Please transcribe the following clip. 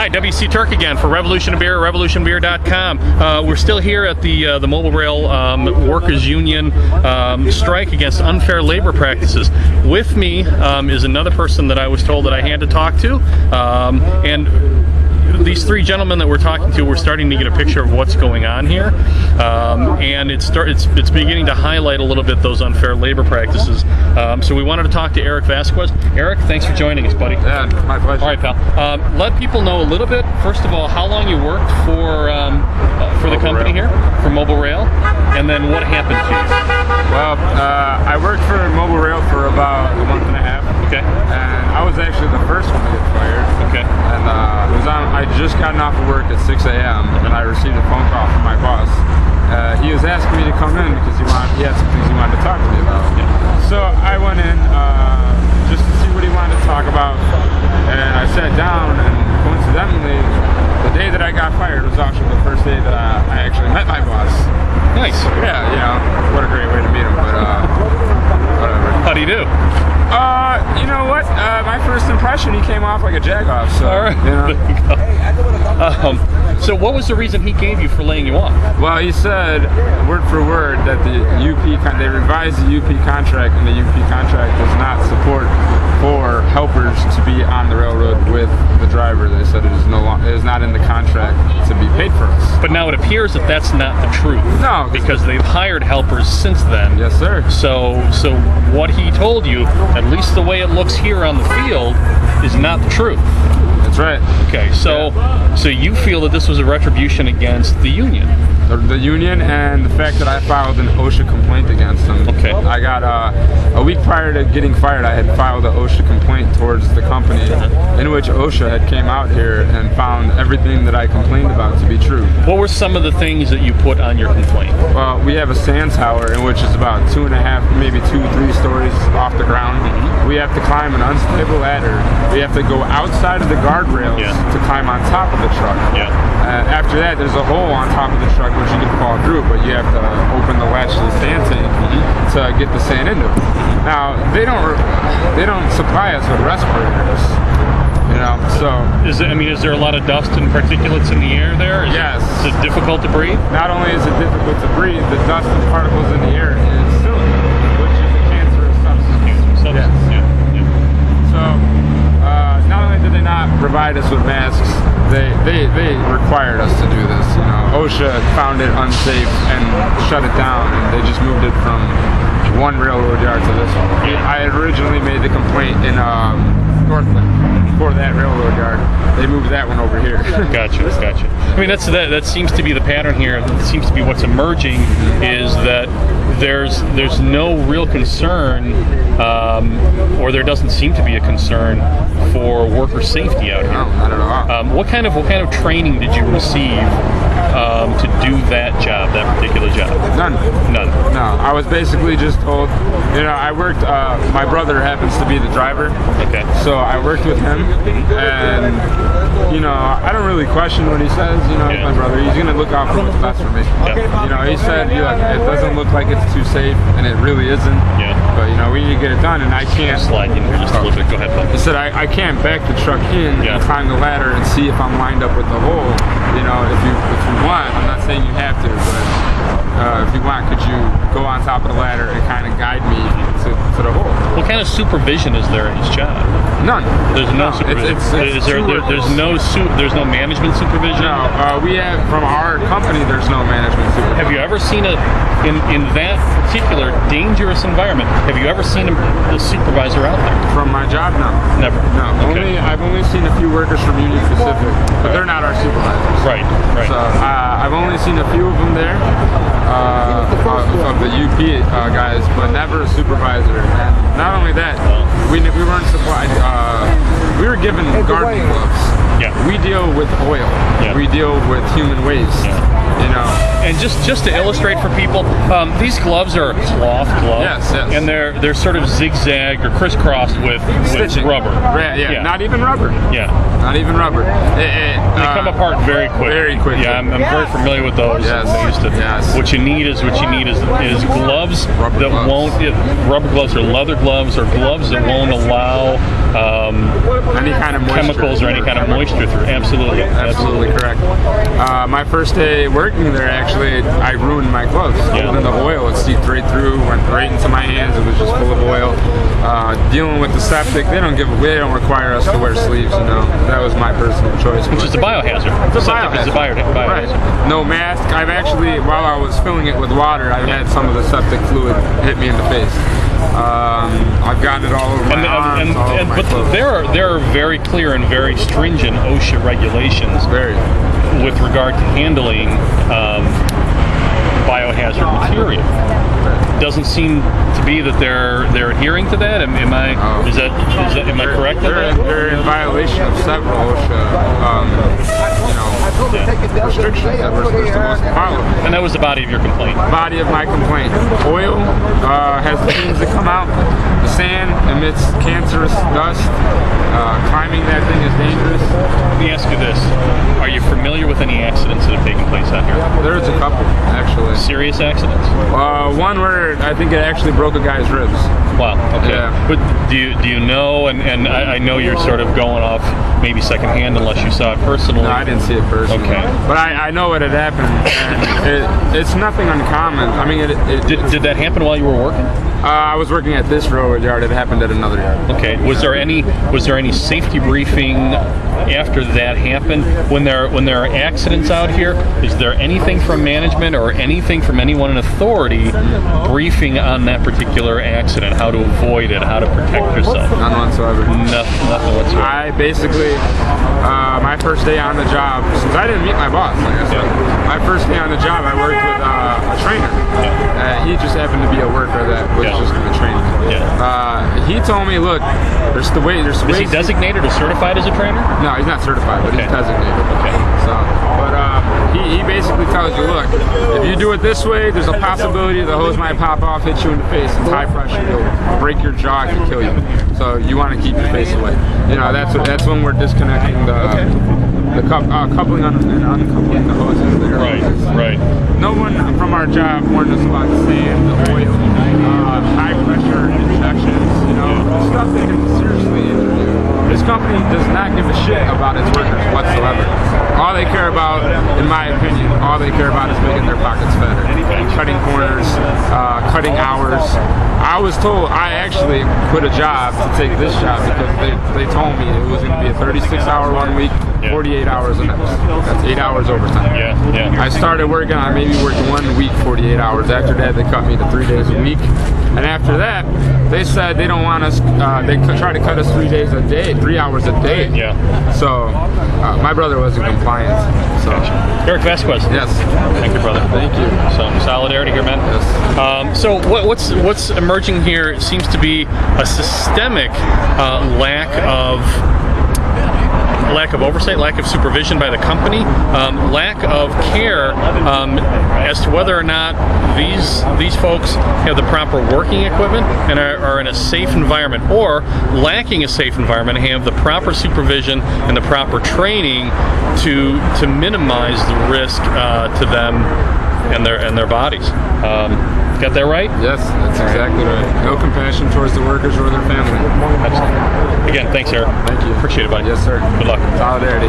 Hi, WC Turk again for Revolution of Beer, revolutionbeer.com. We're still here at the Mobile Rail Workers Union strike against unfair labor practices. With me is another person that I was told that I had to talk to, and these three gentlemen that we're talking to, we're starting to get a picture of what's going on here, and it's beginning to highlight a little bit those unfair labor practices. So we wanted to talk to Erik Velazquez. Erik, thanks for joining us, buddy. Yeah, my pleasure. All right, pal. Let people know a little bit. First of all, how long you worked for the company here, for Mobile Rail, and then what happened to you? Well, I worked for Mobile Rail for about a month and a half. Okay. And I was actually the first one to get fired. Okay. And I just gotten off of work at 6 a.m. and I received a phone call from my boss. He was asking me to come in because he had some things he wanted to talk to me about. Yeah. So I went in just to see what he wanted to talk about, and I sat down, and coincidentally, the day that I got fired was actually the first day that I actually met my boss. Nice. So, yeah, you know, what a great way to meet him, but whatever. How do you do? You know what? My first impression, he came off like a jagoff. So, all right. You know. So what was the reason he gave you for laying you off? Well, he said, word for word, that they revised the UP contract, and the UP contract does not support for helpers to be on the railroad with the driver. They said it is not in the contract to be paid for us. But now it appears that that's not the truth. No, because they've hired helpers since then. Yes, sir. So what he told you, at least the way it looks here on the field, is not the truth. That's right. Okay, so you feel that this was a retribution against the union? The union, and the fact that I filed an OSHA complaint against them. Okay. I got a week prior to getting fired, I had filed an OSHA complaint towards the company, in which OSHA had came out here and found everything that I complained about to be true. What were some of the things that you put on your complaint? Well, we have a sand tower, in which is about 2.5, maybe 2-3 stories off the ground. We have to climb an unstable ladder. We have to go outside of the guardrails to climb on top of the truck. Yeah. After that, there's a hole on top of the truck which you can fall through, but you have to open the latch to the sand tank to get the sand into it. Now, they don't supply us with respirators, you know. So is there a lot of dust and particulates in the air there? Yes. Is it difficult to breathe? Not only is it difficult to breathe, the dust and particles in the air is silicon, which is a cancerous substance. Yes. Yeah. So not only did they not provide us with masks, they required us to do this. You know, OSHA found it unsafe and shut it down, and they just moved it from one railroad yard to this one. I had originally made the complaint in Northland for that railroad yard. They moved that one over here. Gotcha. I mean, that seems to be the pattern here. That seems to be what's emerging, is that there's no real concern, or there doesn't seem to be a concern for worker safety out here. No, not at all. What kind of training did you receive to do that job, that particular job? None. No, I was basically just told, you know, I worked, my brother happens to be the driver. Okay. So I worked with him, and, you know, I don't really question what he says, you know, my brother. He's going to look out for what's best for me. Yeah. You know, he said, it doesn't look like it's too safe, and it really isn't. Yeah. But, you know, we need to get it done, and I can't. Slide in here just a little bit. Go ahead, bud. He said, I can't back the truck in and climb the ladder and see if I'm lined up with the hole. You know, if you want, I'm not saying you have to, but if you want, could you go on top of the ladder and kind of guide me to the hole? What kind of supervision is there in his job? None. There's no supervision. There's no management supervision? No. We have, from our company, there's no management supervision. Have you ever seen in that particular dangerous environment, have you ever seen a supervisor out there? From my job, no. Never? No. Okay. I've only seen a few workers from Union Pacific, but they're not our supervisors. Right. So I've only seen a few of them there, of the UP guys, but never a supervisor. And not only that, we weren't supplied, we were given gardening gloves. Yeah. We deal with oil. Yeah. We deal with human waste. Yeah. you know. And just to illustrate for people, these gloves are a cloth glove. Yes, yes. And they're sort of zigzag or crisscrossed with Stitching. rubber. Yeah, not even rubber. Yeah. Not even rubber. They come apart very quickly. Very quickly. Yeah, I'm very familiar with those. Yes. I used to, Yes. What you need is gloves Rubber that gloves. won't rubber gloves or leather gloves or gloves that won't allow any kind of moisture. chemicals or any kind of moisture through. Absolutely. Absolutely correct. My first day working there, actually, I ruined my gloves. Yeah. And the oil, it seeped right through, went right into my hands. It was just full of oil. Dealing with the septic, they don't require us to wear sleeves. You know, that was my personal choice. Which is a biohazard. It's a Septic is a biohazard. Right. No mask. I've actually, while I was filling it with water, I've had some of the septic fluid hit me in the face. I've gotten it all over my arms, all over my but clothes. there are very clear and very stringent OSHA regulations Very. with regard to handling biohazard material. Doesn't seem to be that they're adhering to that. Am I correct in that? They're in violation of several OSHA, restrictions that we're supposed to follow. And that was the body of your complaint. Body of my complaint. Oil has the fumes that come out. The sand emits cancerous dust. Climbing that thing is dangerous. Let me ask you this: are you familiar with any accidents that have taken place out here? There's a couple, actually. Serious accidents? One where I think it actually broke a guy's ribs. Wow. Okay. Yeah. But do you know? And I know you're sort of going off maybe secondhand unless you saw it personally. No, I didn't see it personally. Okay. But I know what had happened. And it's nothing uncommon. I mean, Did that happen while you were working? I was working at this railroad yard. It happened at another yard. Okay. Was there any safety briefing after that happened? When there are accidents out here, is there anything from management or anything from anyone in authority briefing on that particular accident? How to avoid it? How to protect yourself? None whatsoever. Nothing whatsoever. I basically, my first day on the job, since I didn't meet my boss, like I said, my first day on the job, I worked with a trainer. He just happened to be a worker that was just going to train me. He told me, look, there's ways. Is he designated or certified as a trainer? No, he's not certified, but he's designated. Okay. So, but he basically tells you, look, if you do it this way, there's a possibility the hose might pop off, hit you in the face. It's high pressure, it'll break your jaw, it can kill you. So you want to keep your face away. You know, that's when we're disconnecting the coupling and uncoupling the hoses there. Right. No one from our job warned us about sand, the oil, high pressure injections, you know, stuff that can seriously injure you. This company does not give a shit about its workers whatsoever. All they care about, in my opinion, all they care about is making their pockets fatter. Cutting corners, cutting hours. I was told I actually quit a job to take this job because they told me it was going to be a 36-hour 1 week, 48 hours the next. That's 8 hours overtime. Yeah. I started working, I maybe worked 1 week, 48 hours. After that, they cut me to 3 days a week. And after that, they said they don't want us, they try to cut us 3 days a day, 3 hours a day. Yeah. So, my brother wasn't compliant. So. Erik Velazquez. Yes. Thank you, brother. Thank you. So, solidarity here, man. Yes. So what's emerging here seems to be a systemic lack of oversight, lack of supervision by the company, lack of care as to whether or not these folks have the proper working equipment and are in a safe environment, or lacking a safe environment, have the proper supervision and the proper training to minimize the risk to them and their bodies. Got that right? Yes, that's exactly right. No compassion towards the workers or their family. Excellent. Again, thanks, Erik. Thank you. Appreciate it, buddy. Yes, sir. Good luck. Solidarity.